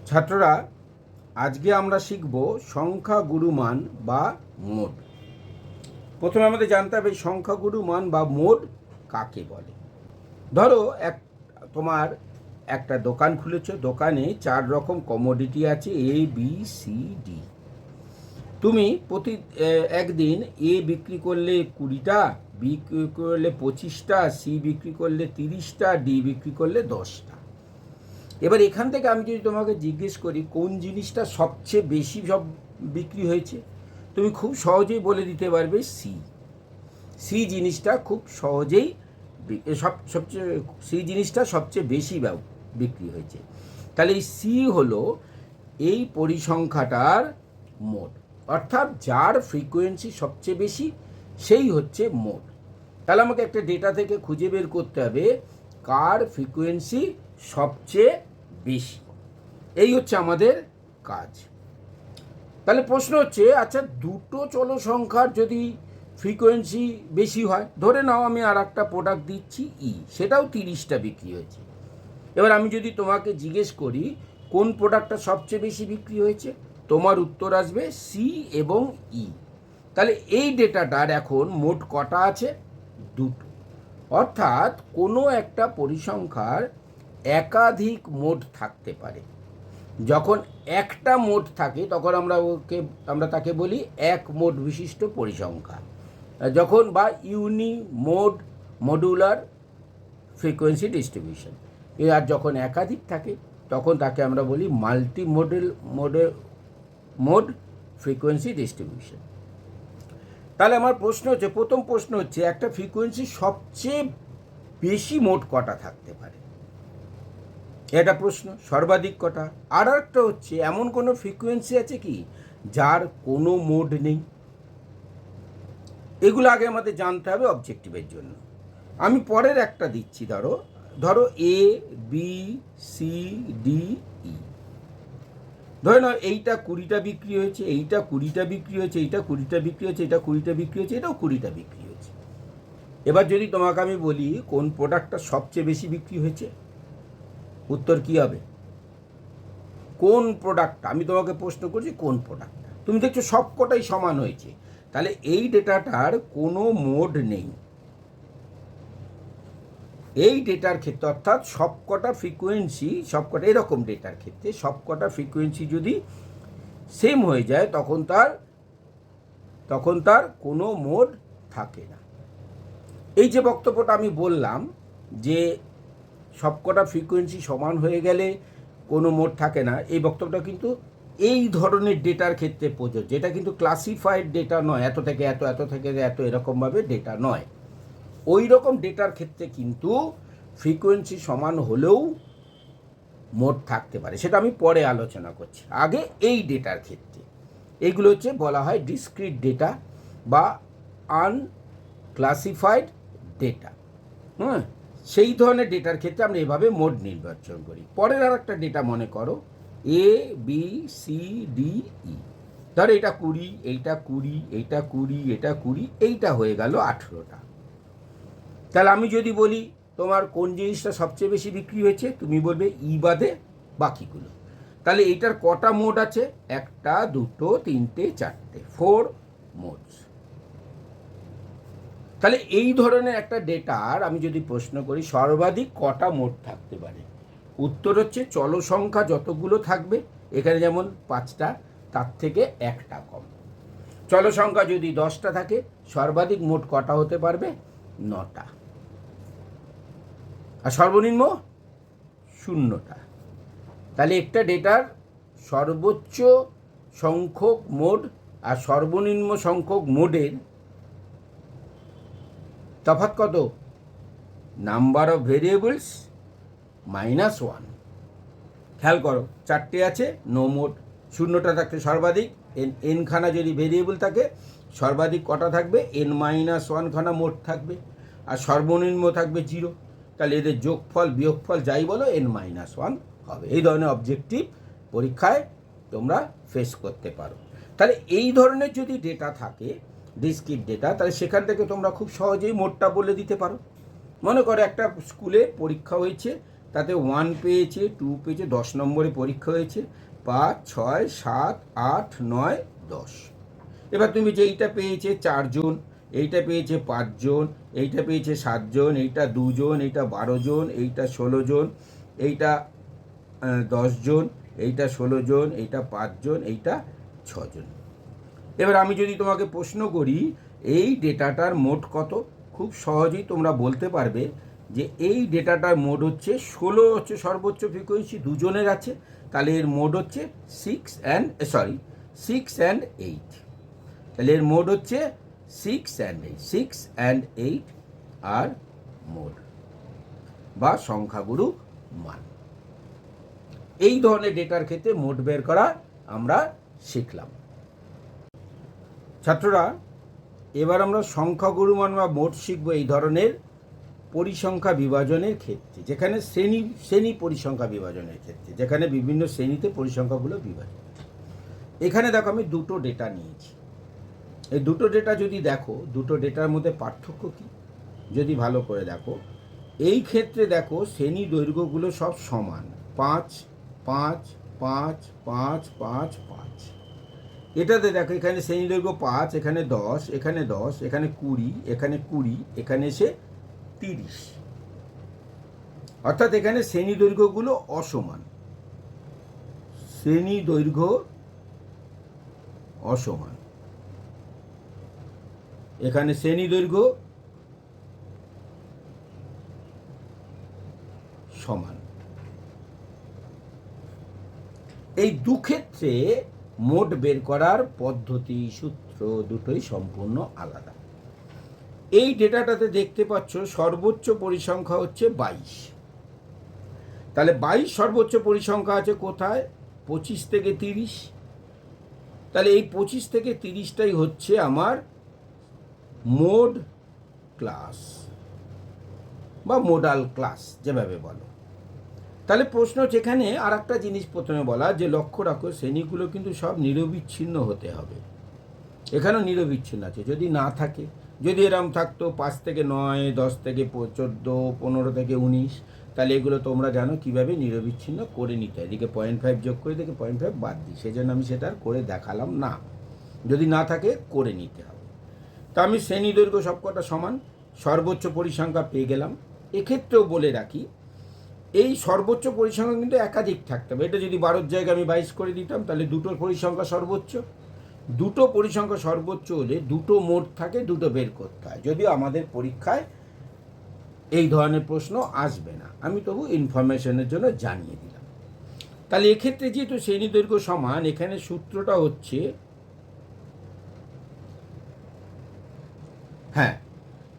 ছাত্ররা, আজকে আমরা শিখব সংখ্যাগুরু মান বা মোড। প্রথমে আমাদের জানতে হবে সংখ্যাগুরু মান বা মোড কাকে বলে। ধরো তোমার একটা দোকান খুলেছ, দোকানে 4 রকম কমোডিটি আছে, এ বি সি ডি। তুমি একদিন এ বিক্রি করলে 20টা, বি বিক্রি করলে 25টা, সি বিক্রি করলে 30টা, ডি বিক্রি করলে 10টা। এবার এখান থেকে আমি যদি তোমাকে জিজ্ঞেস করি কোন জিনিসটা সবচেয়ে বেশি বিক্রি হয়েছে, তুমি খুব সহজেই বলে দিতে পারবে সি জিনিসটা খুব সহজেই সি জিনিসটা সবচেয়ে বেশি বিক্রি হয়েছে। তাহলে এই সি হলো এই পরিসংখ্যাটার মোড, অর্থাৎ যার ফ্রিকোয়েন্সি সবচেয়ে বেশি সেই হচ্ছে মোড। তাহলে আমাকে একটা ডেটা থেকে খুঁজে বের করতে হবে কার ফ্রিকোয়েন্সি সবচেয়ে বেশি। এই হচ্ছে আমাদের কাজ। তাহলে প্রশ্ন হচ্ছে, আচ্ছা দুটো চলো সংখ্যার যদি ফ্রিকোয়েন্সি বেশি হয়, ধরে নাও আমি আর একটা প্রোডাক্ট দিচ্ছি সেটাও 30টা বিক্রি হয়েছে। এবার আমি যদি তোমাকে জিজ্ঞেস করি কোন প্রোডাক্টটা সবচেয়ে বেশি বিক্রি হয়েছে, তোমার উত্তর আসবে সি এবং ই। তাহলে এই ডেটাটার এখন মোট কটা আছে? দুটো। অর্থাৎ কোনো একটা পরিসংখ্যার একাধিক মোড থাকতে পারে। যখন একটা মোড থাকে তখন আমরা তাকে বলি এক মোড বিশিষ্ট পরিসংখ্যা। যখন বা মডুলার ফ্রিকোয়েন্সি ডিস্ট্রিবিউশন। আর যখন একাধিক থাকে তখন তাকে আমরা বলি মোড ফ্রিকোয়েন্সি ডিস্ট্রিবিউশন। তাহলে আমার প্রশ্ন হচ্ছে, প্রথম প্রশ্ন হচ্ছে একটা ফ্রিকোয়েন্সি সবচেয়ে বেশি মোড কটা থাকতে পারে, এটা প্রশ্ন। সর্বাধিক কটা। আর একটা হচ্ছে এমন কোনো ফ্রিকোয়েন্সি আছে কি যার কোনো মোড নেই? এগুলো আগে আমাদের জানতে হবে অবজেক্টিভের জন্য। আমি পরের একটা দিচ্ছি, ধরো A B C D E. ধরে নাও এইটা 20টা বিক্রি হয়েছে, এইটা 20টা বিক্রি হয়েছে, এইটা 20টা বিক্রি হয়েছে, এটা 20টা বিক্রি হয়েছে, এটাও 20টা বিক্রি হয়েছে। এবার যদি তোমাকে আমি বলি কোন প্রোডাক্টটা সবচেয়ে বেশি বিক্রি হয়েছে, উত্তর কি হবে? কোন প্রোডাক্টটা? আমি তোমাকে প্রশ্ন করছি কোন প্রোডাক্টটা। তুমি দেখছো সবকটাই সমান হয়েছে, তাহলে এই ডেটাটার কোনো মোড নেই। এই ডেটার ক্ষেত্রে অর্থাৎ সবকটা ফ্রিকোয়েন্সি, সবকটা এরকম ডেটার ক্ষেত্রে সবকটা ফ্রিকোয়েন্সি যদি সেম হয়ে যায় তখন তার কোনো মোড থাকে না। এই যে বক্তব্যটা আমি বললাম যে সবকটা ফ্রিকোয়েন্সি সমান হয়ে গেলে কোনো মোড থাকে না, এই বক্তব্যটা কিন্তু এই ধরনের ডেটার ক্ষেত্রে প্রযোজ্য। এটা কিন্তু ক্লাসিফাইড ডেটা নয়, এত থেকে এত, এত থেকে এত এরকমভাবে ডেটা নয়। ওই রকম ডেটার ক্ষেত্রে কিন্তু ফ্রিকোয়েন্সি সমান হলেও মোড থাকতে পারে, সেটা আমি পরে আলোচনা করছি। আগে এই ডেটার ক্ষেত্রে এইগুলো হচ্ছে বলা হয় ডিসক্রিট ডেটা বা আনক্লাসিফাইড ডেটা। সেই ধরনের ডেটার ক্ষেত্রে আমরা এভাবে মোড নির্বাচন করি। পরের আর একটা ডেটা মনে করো A B C D E. ধরো এটা 20, এইটা 20, এইটা 20, এটা 20, এইটা হয়ে গেল 18টা। তাহলে আমি যদি বলি তোমার কোন জিনিসটা সবচেয়ে বেশি বিক্রি হয়েছে, তুমি বলবে ই বাদে বাকিগুলো। তাহলে এইটার কটা মোড আছে? 1, 2, 3, 4, 4 মোডস। তাহলে এই ধরনের একটা ডেটার আমি যদি প্রশ্ন করি সর্বাধিক কটা মোড থাকতে পারে, উত্তর হচ্ছে চলো সংখ্যা যতগুলো থাকবে, এখানে যেমন 5টা, তার থেকে একটা কম। চলো সংখ্যা যদি 10টা থাকে সর্বাধিক মোট কটা হতে পারবে? 9টা। আর সর্বনিম্ন 0টা। তাহলে একটা ডেটার সর্বোচ্চ সংখ্যক মোড আর সর্বনিম্ন সংখ্যক মোডের তফাৎ কত? Number of variables -1। খেয়াল করো 4টে আছে, নো মোড। 0টা থাকতে সর্বাধিক, এনখানা যদি ভেরিয়েবল থাকে সর্বাধিক কটা থাকবে? n-1 খানা মোড থাকবে, আর সর্বনিম্ন থাকবে 0। তাহলে এদের যোগফল বিয়োগফল যাই বলো n-1 হবে। এই ধরনের অবজেক্টিভ পরীক্ষায় তোমরা ফেস করতে পারো। তাহলে এই ধরনের যদি ডেটা থাকে, ডিসক্রিট ডেটা, তাহলে সেখান থেকে তোমরা খুব সহজেই মোডটা বলে দিতে পারো। মনে করো একটা স্কুলে পরীক্ষা হয়েছে, তাতে 1 পেয়েছে, 2 পেয়েছে, 10 নম্বরে পরীক্ষা হয়েছে, 5, 6, 7, 8, 9, 10। এবার তুমি যে এইটা পেয়েছে 4 জন, এইটা পেয়েছে 5 জন, এইটা পেয়েছে 7 জন, এইটা 2 জন, এইটা 12 জন, এইটা 16 জন, এইটা 10 জন, এইটা 16 জন, এইটা 5 জন, এইটা 6 জন। এবার আমি যদি তোমাকে প্রশ্ন করি এই ডেটাটার মোট কত, খুব সহজেই তোমরা বলতে পারবে যে এই ডেটাটার মোড হচ্ছে 16 হচ্ছে সর্বোচ্চ ফ্রিকোয়েন্সি, দুজনের আছে, তাহলে এর মোড হচ্ছে 6 and 8। তাহলে এর মোড হচ্ছে 6 and 8, 6 and 8 আর মোড বা সংখ্যাগুরু মান। এই ধরনের ডেটার ক্ষেত্রে মোড বের করা আমরা শিখলাম। ছাত্ররা, এবার আমরা সংখ্যাগুরু মান বা মোড শিখবো এই ধরনের পরিসংখ্যা বিভাজনের ক্ষেত্রে, যেখানে শ্রেণী পরিসংখ্যা বিভাজনের ক্ষেত্রে, যেখানে বিভিন্ন শ্রেণীতে পরিসংখ্যাগুলো বিভাজন। এখানে দেখো আমি দুটো ডেটা নিয়েছি। এই দুটো ডেটা যদি দেখো, দুটো ডেটার মধ্যে পার্থক্য কী যদি ভালো করে দেখো, এই ক্ষেত্রে দেখো শ্রেণী দৈর্ঘ্যগুলো সব সমান, 5, 5, 5, 5, 5, 5। এটাতে দেখো এখানে শ্রেণী দৈর্ঘ্য 5, এখানে 10, এখানে 10, এখানে 20, এখানে 20, এখানে এসে 30। অর্থাৎ এখানে শ্রেণী দৈর্ঘ্যগুলো অসমান, শ্রেণী দৈর্ঘ্য অসমান, এখানে শ্রেণী দৈর্ঘ্য সমান। এই দুক্ষেত্রে মোড বের করার পদ্ধতি সূত্র দুটোই সম্পূর্ণ আলাদা। এই ডেটাটাতে দেখতে পাচ্ছ সর্বোচ্চ পরিসংখ্যা হচ্ছে 22। তাহলে 22 সর্বোচ্চ পরিসংখ্যা আছে কোথায়? 25 থেকে 30। তাহলে এই 25 থেকে 30টাই হচ্ছে আমার মোড ক্লাস বা মোডাল ক্লাস, যেভাবে বলো। তাহলে প্রশ্ন হচ্ছে এখানে আর একটা জিনিস প্রথমে বলা, যে লক্ষ্য রাখো শ্রেণীগুলো কিন্তু সব নিরবিচ্ছিন্ন হতে হবে। এখানেও নিরবিচ্ছিন্ন আছে, যদি না থাকে, যদি এরম থাকতো 5 থেকে 9, 10 থেকে 14, 15 থেকে 19, তাহলে এগুলো তোমরা জানো কীভাবে নিরবিচ্ছিন্ন করে নিতে হয়। এদিকে 0.5 যোগ করে, এদিকে 0.5 বাদ দিই, সেই জন্য আমি সেটা আর করে দেখালাম না। যদি না থাকে করে নিতে হবে। তা আমি শ্রেণী দৈর্ঘ্য সবকটা সমান, সর্বোচ্চ পরিসংখ্যা পেয়ে গেলাম। এক্ষেত্রেও বলে রাখি এই সর্বোচ্চ পরিসংখ্যা কিন্তু একাধিক থাকতে হবে। এটা যদি 12 জায়গায় আমি 22 করে দিতাম, তাহলে দুটোর পরিসংখ্যা সর্বোচ্চ। দুটো পরিসংখ্যা সর্বোচ্চ হলে দুটো মোড থাকে, দুটো বের করতে হয়। যদিও আমাদের পরীক্ষায় এই ধরনের প্রশ্ন আসবে না, আমি তবু ইনফরমেশনের জন্য জানিয়ে দিলাম। তাহলে এক্ষেত্রে যেহেতু শ্রেণী দৈর্ঘ্য সমান, এখানে সূত্রটা হচ্ছে, হ্যাঁ,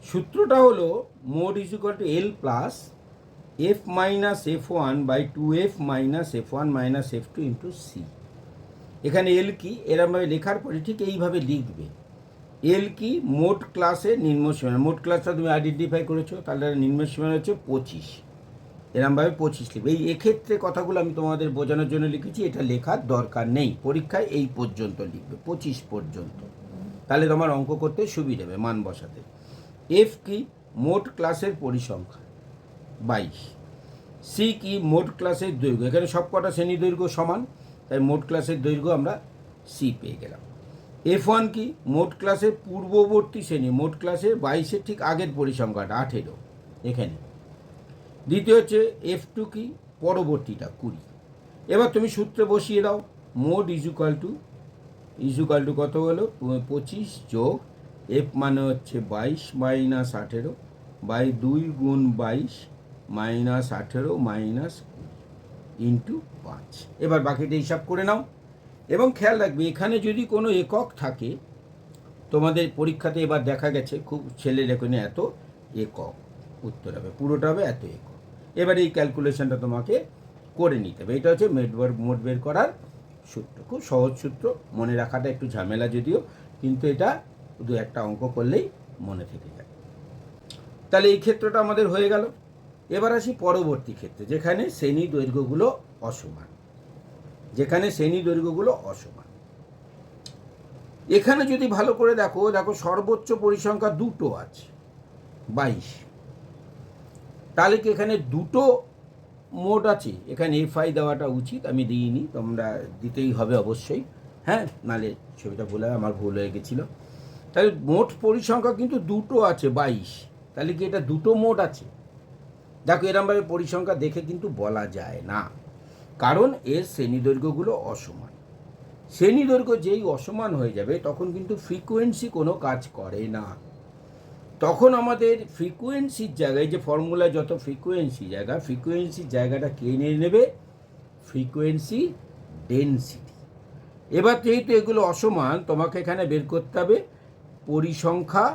সূত্রটা হলো mode is equal to L plus F minus F1 by 2F minus F1 minus F2 into C. এখানে এল কি, এরমভাবে লেখার পরে ঠিক এইভাবে লিখবে। এল কি, মোট ক্লাসের নিম্ন সীমানা। মোট ক্লাসটা তুমি আইডেন্টিফাই করেছো, তাহলে নিম্ন সীমানা হচ্ছে 25। এরমভাবে 25 লিখবে। এক্ষেত্রে কথাগুলো আমি তোমাদের বোঝানোর জন্য লিখেছি, এটা লেখার দরকার নেই, পরীক্ষায় এই পর্যন্ত লিখবে, 25 পর্যন্ত। তাহলে তোমার অঙ্ক করতে সুবিধা হবে, মান বসাতে। এফ কি, মোট ক্লাসের পরিসংখ্যা 22। সি কি, মোট ক্লাসের দৈর্ঘ্য। এখানে সব কটা শ্রেণী দৈর্ঘ্য সমান, তাই মোট ক্লাসের দৈর্ঘ্য আমরা সি পেয়ে গেলাম। F1 কি, মোট ক্লাসের পূর্ববর্তী শ্রেণী, মোট ক্লাসের 22-এর ঠিক আগের পরিসংখ্যাটা 18 এখানে। দ্বিতীয় হচ্ছে F2 কি, পরবর্তীটা 20। এবার তুমি সূত্রে বসিয়ে দাও, মোড ইজ ইকুয়াল টু কত হলো, 25 যোগ এফ মানে হচ্ছে 22 মাইনাস 18 বাই 2 গুণ 22 মাইনাস 18 মাইনাস 20 ইন্টু 5। এবার বাকিটা হিসাব করে নাও। এবং খেয়াল রাখবে এখানে যদি কোনো একক থাকে, তোমাদের পরীক্ষাতে এবার দেখা গেছে খুব ছেলের এখানে এত একক উত্তর হবে, পুরোটা হবে এত একক। এবার এই ক্যালকুলেশনটা তোমাকে করে নিতে হবে। এটা হচ্ছে মোড বের করার সূত্র, খুব সহজ সূত্র, মনে রাখাটা একটু ঝামেলা যদিও, কিন্তু এটা দু একটা অঙ্ক করলেই মনে থেকে যায়। তাহলে এই ক্ষেত্রটা আমাদের হয়ে গেল। এবার আসি পরবর্তী ক্ষেত্রে, যেখানে শ্রেণী দৈর্ঘ্যগুলো অসমান, এখানে যদি ভালো করে দেখো সর্বোচ্চ পরিসংখ্যা দুটো আছে 22। তাহলে কি এখানে দুটো মোড আছে, এখানে এফআই দেওয়াটা উচিত, আমি দিইনি, তোমরা দিতেই হবে অবশ্যই, হ্যাঁ, নালে ছবিটা বলে আমার ভুল হয়ে গেছিলো। তাহলে মোট পরিসংখ্যা কিন্তু দুটো আছে 22, তাহলে কি এটা দুটো মোড আছে? দেখো এরমভাবে পরিসংখ্যা দেখে কিন্তু বলা যায় না, কারণ এর শ্রেণীদৈর্ঘ্যগুলো অসমান। শ্রেণীদৈর্ঘ্য যেই অসমান হয়ে যাবে তখন কিন্তু ফ্রিকোয়েন্সি কোনো কাজ করে না। তখন আমাদের ফ্রিকোয়েন্সির জায়গায়, যে ফর্মুলা যত ফ্রিকোয়েন্সির জায়গাটা কে নিয়ে নেবে? Frequency density. এবার যেহেতু এগুলো অসমান, তোমাকে এখানে বের করতে হবে পরিসংখ্যা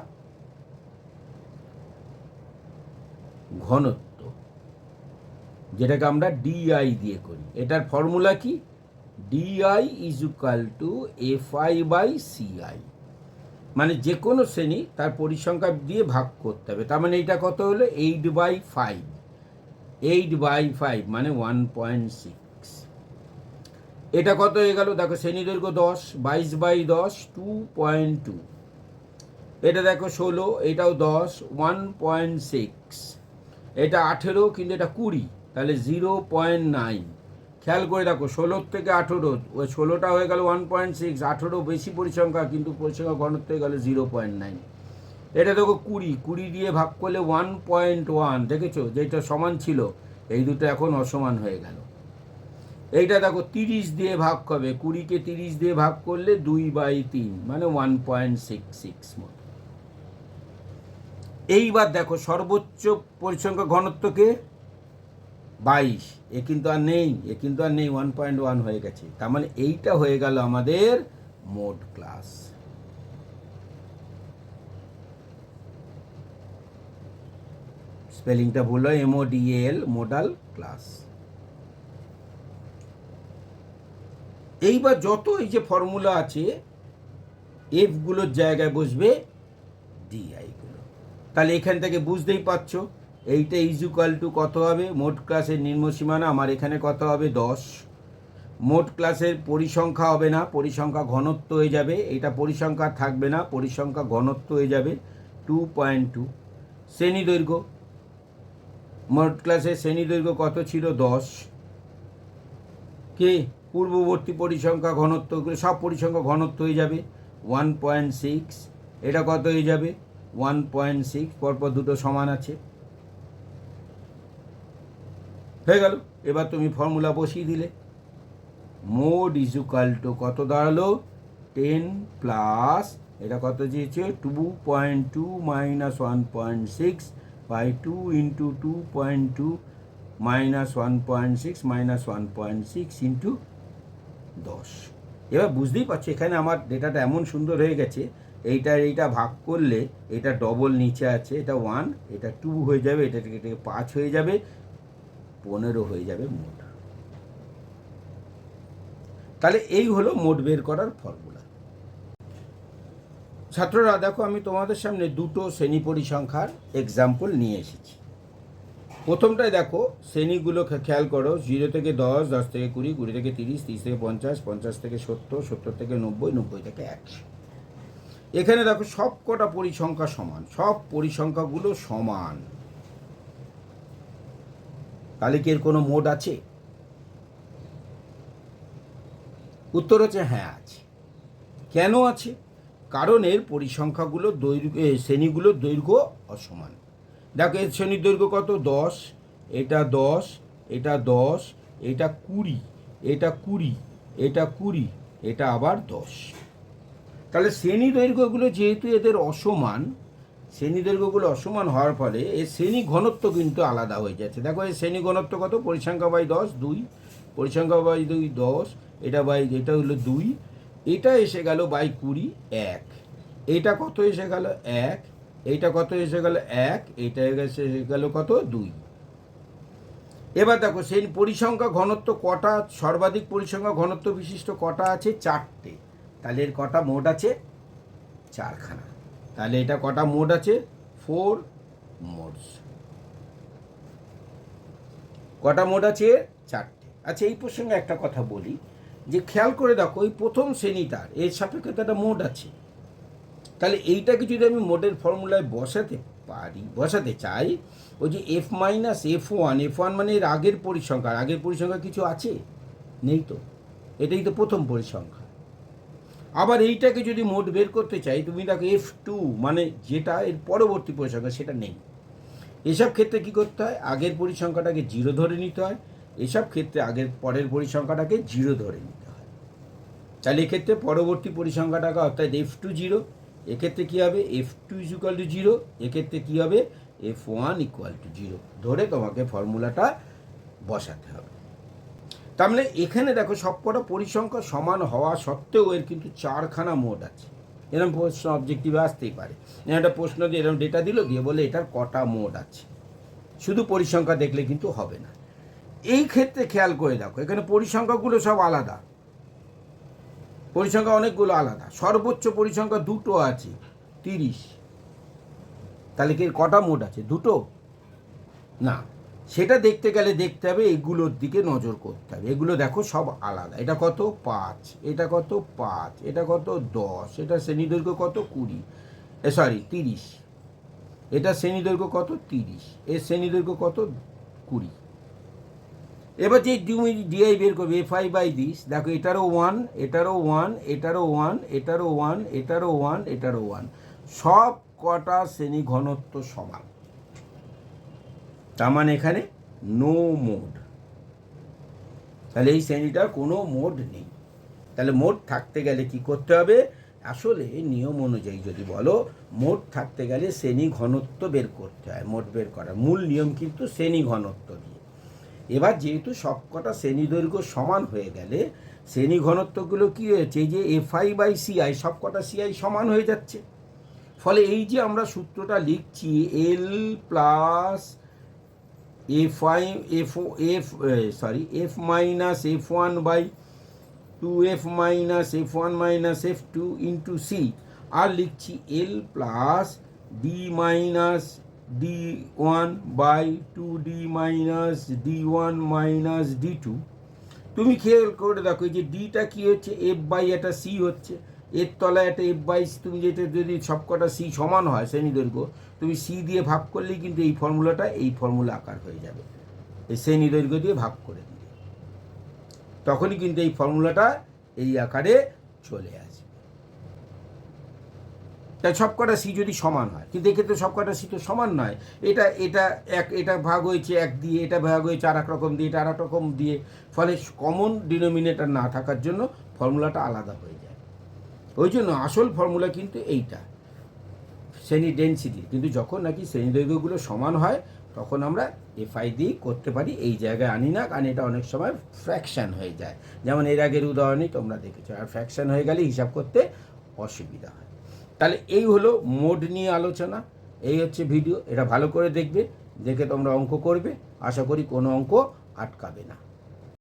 ঘনত্ব, যেটাকে আমরা ডিআই দিয়ে করি। এটার ফর্মুলা কি? DI is equal to FI by CI, মানে যে কোনো শ্রেণী তার পরিসংখ্যা দিয়ে ভাগ করতে হবে। তার মানে এইটা কত হলো? 8/5, 8/5 মানে 1.6। এটা কত হয়ে গেল? দেখো শ্রেণী দৈর্ঘ্য 10, 22/10 2.2। এটা দেখো 16, এটাও 10 1.6। এটা 18, কিন্তু এটা 20, তাহলে 0.9। খেয়াল করে দেখো 16 থেকে 18, ওই 16টা হয়ে গেল 1.6, 18 বেশি পরিসংখ্যা, কিন্তু পরিসংখ্যা ঘনত্ব হয়ে গেল 0.9। এটা দেখো 20 দিয়ে ভাগ করলে 1.1, দেখেছো যেটা সমান ছিল, এই দুটো এখন অসমান হয়ে গেল। এইটা দেখো 30 দিয়ে ভাগ হবে, 20কে 30 দিয়ে ভাগ করলে 2/3 মানে 1.66 মতো। এইবার দেখো সর্বোচ্চ পরিসংখ্যা ঘনত্বকে 22, এ কিন্তু আর নেই, 1.1 হয়ে গেছে। তার মানে এইটা হয়ে গেল আমাদের মোড ক্লাস। স্পেলিংটা ভুল হয়, MODAL, মোডাল ক্লাস। এইবার যত এই যে ফর্মুলা আছে, এফ গুলোর জায়গায় বসবে ডিআই গুলো। তাহলে এখান থেকে বুঝতেই পারছো এইটা ইজ ইকুয়াল টু কত হবে? মোট ক্লাসের নিম্ন সীমানা আমার এখানে কত হবে? 10। মোট ক্লাসের পরিসংখ্যা হবে না, পরিসংখ্যা ঘনত্ব হয়ে যাবে। এটা পরিসংখ্যা থাকবে না, পরিসংখ্যা ঘনত্ব হয়ে যাবে 2.2। শ্রেণী দৈর্ঘ্য, মোট ক্লাসের শ্রেণী দৈর্ঘ্য কত ছিল? 10। কে পূর্ববর্তী পরিসংখ্যা ঘনত্ব, সব পরিসংখ্যা ঘনত্ব হয়ে যাবে 1.6। এটা কত হয়ে যাবে? 1.6, পরপর দুটো সমান আছে, হয়ে গেল। এবার তুমি ফর্মুলা বসিয়ে দিলে, মোড ইজ ইকুয়াল টু কত দাঁড়ালো? 10 প্লাস এটা কত দিয়েছে? 2.2 minus 1.6 by 2 into 2.2 minus 1.6 minus 1.6 into 10। এবার বুঝতেই পারছো এখানে আমার ডেটাটা এমন সুন্দর হয়ে গেছে, এইটা ভাগ করলে এটা ডবল নিচে আছে, এটা 1, এটা 2 হয়ে যাবে, এটা থেকে 5 হয়ে যাবে, 15 হয়ে যাবে মোড। তাহলে এই হলো মোড বের করার ফর্মুলা। ছাত্ররা দেখো, আমি তোমাদের সামনে দুটো শ্রেণী পরিসংখ্যার এক্সাম্পল নিয়ে এসেছি। প্রথমটায় দেখো শ্রেণীগুলো খেয়াল করো, 0 থেকে 10, 10 থেকে 20, 20 থেকে 30, 30 থেকে 50, 50 থেকে 70, 70 থেকে 90, 90 থেকে 100। এখানে দেখো সব কটা পরিসংখ্যা সমান, সব পরিসংখ্যাগুলো সমান। তাহলে কি এর কোনো মোড আছে? উত্তর হচ্ছে হ্যাঁ আছে। কেন আছে? কারণ এর পরিসংখ্যাগুলো দৈর্ঘ্য, শ্রেণীগুলোর দৈর্ঘ্য অসমান। দেখো এর শ্রেণীর দৈর্ঘ্য কত? 10, এটা 10, এটা 10, এটা 20, এটা 20, এটা 20, এটা আবার 10। তাহলে শ্রেণী দৈর্ঘ্যগুলো যেহেতু এদের অসমান, শ্রেণী দৈর্ঘ্যগুলো অসমান হওয়ার ফলে এর শ্রেণী ঘনত্ব কিন্তু আলাদা হয়ে যাচ্ছে। দেখো এর শ্রেণী ঘনত্ব কত? পরিসংখ্যা বাই 10 2, পরিসংখ্যা বাই 2 10, এটা হলো 2, এটা এসে গেল বাই 20 1, এটা কত এসে গেল? 1, এইটা কত এসে গেল? 1, এটা এসে গেল কত? 2। এবার দেখো সেই পরিসংখ্যা ঘনত্ব কটা, সর্বাধিক পরিসংখ্যা ঘনত্ব বিশিষ্ট কটা আছে? 4টে। তাহলে এর কটা মোড আছে? 4খানা। তাহলে এটা কটা মোড আছে? 4 মোডস। কটা মোড আছে? 4টে। আচ্ছা, এই প্রসঙ্গে একটা কথা বলি, যে খেয়াল করে দেখো এই প্রথম শ্রেণীটার এর সাপেক্ষে একটা মোড আছে। তাহলে এইটাকে যদি আমি মোডের ফর্মুলায় বসাতে বসাতে চাই, ওই যে এফ মাইনাস F1 মানে এর আগের পরিসংখ্যা কিছু আছে? নেই তো, এটাই তো প্রথম পরিসংখ্যা। আবার এইটাকে যদি মোট বের করতে চাই, তুমি দেখো F2 মানে যেটা এর পরবর্তী পরিসংখ্যা, সেটা নেই। এসব ক্ষেত্রে কী করতে হয়? আগের পরিসংখ্যাটাকে 0 ধরে নিতে হয়, এসব ক্ষেত্রে পরের পরিসংখ্যাটাকে 0 ধরে নিতে হয়। তাহলে এক্ষেত্রে পরবর্তী পরিসংখ্যাটাকে অর্থাৎ F2 0, এক্ষেত্রে কী হবে? F2 = 0, এক্ষেত্রে কী হবে? F1 = 0 ধরে তোমাকে ফর্মুলাটা বসাতে হবে। তার মানে এখানে দেখো সবকটা পরিসংখ্যা সমান হওয়া সত্ত্বেও এর কিন্তু 4খানা মোড আছে। এরকম প্রশ্ন অবজেক্টিভে আসতেই পারে, একটা প্রশ্ন দিয়ে এরকম ডেটা দিল, দিয়ে বলে এটার কটা মোড আছে। শুধু পরিসংখ্যা দেখলে কিন্তু হবে না। এই ক্ষেত্রে খেয়াল করে দেখো, এখানে পরিসংখ্যাগুলো সব আলাদা, পরিসংখ্যা অনেকগুলো আলাদা। সর্বোচ্চ পরিসংখ্যা 2টো আছে, 30। তাহলে কি কটা মোড আছে? 2টো না। সেটা দেখতে গেলে দেখতে হবে এগুলোর দিকে নজর করতে হবে। এগুলো দেখো সব আলাদা। এটা কত? 5, এটা কত? 5, এটা কত? 10, এটা শ্রেণীদৈর্ঘ্য কত? 30, এটা শ্রেণীদৈর্ঘ্য কত? 30, এর শ্রেণীদৈর্ঘ্য কত? 20। এবার যে তুমি ডিআই বের করবে F1/this, দেখো এটারও 1, এটারও 1, এটারও 1, এটারও 1, এটারও 1, এটারও 1, সব কটা শ্রেণী ঘনত্ব সমান। তার মানে এখানে নো মোড। তাহলে এই শ্রেণীটার কোনো মোড নেই। তাহলে মোড থাকতে গেলে কি করতে হবে? আসলে নিয়ম অনুযায়ী যদি বলো, মোড থাকতে গেলে শ্রেণী ঘনত্ব বের করতে হয়। মোড বের করার মূল নিয়ম কিন্তু শ্রেণী ঘনত্ব দিয়ে। এবার যেহেতু সবকটা শ্রেণী দৈর্ঘ্য সমান হয়ে গেলে শ্রেণী ঘনত্বগুলো কী হয়েছে? এই যে Fi/Ci সবকটা Ci সমান হয়ে যাচ্ছে। ফলে এই যে আমরা সূত্রটা লিখছি L plus F minus F1/2F minus F1 minus F2 into C, আর লিখছি L plus D minus D1/2D minus D1 minus D2। তুমি খেয়াল করে দেখো এই যে ডিটা কী হচ্ছে? F/, একটা C হচ্ছে, এর তলায় একটা F/, তুমি যেটা যদি সবকটা C সমান হয় শ্রেণী দৈর্ঘ্য, তুমি C দিয়ে ভাগ করলেই কিন্তু এই ফর্মুলাটা এই ফর্মুলা আকার হয়ে যাবে। এই শ্রেণী দৈর্ঘ্য দিয়ে ভাগ করে দিলে তখনই কিন্তু এই ফর্মুলাটা এই আকারে চলে আসবে। তাই সবকটা C যদি সমান হয়, কিন্তু এক্ষেত্রে সবকটা C তো সমান নয়। এটা ভাগ হয়েছে 1 দিয়ে, এটা ভাগ হয়েছে আর এক রকম দিয়ে, এটা আর এক রকম দিয়ে, ফলে কমন ডিনোমিনেটর না থাকার জন্য ফর্মুলাটা আলাদা হয়ে যায়। ওই জন্য আসল ফর্মুলা কিন্তু এইটা শ্রেণী ডেনসিটি। কিন্তু যখন নাকি শ্রেণী দৈর্ঘ্যগুলো সমান হয় তখন আমরা Fi দিয়ে করতে পারি, এই জায়গায় আনি না, কারণ এটা অনেক সময় ফ্র্যাকশান হয়ে যায়। যেমন এর আগের উদাহরণেই তোমরা দেখেছো, আর ফ্র্যাকশান হয়ে গেলে হিসাব করতে অসুবিধা হয়। তাহলে এই হলো মোড নিয়ে আলোচনা, এই হচ্ছে ভিডিও। এটা ভালো করে দেখবে, দেখে তোমরা অঙ্ক করবে, আশা করি কোনো অঙ্ক আটকাবে না।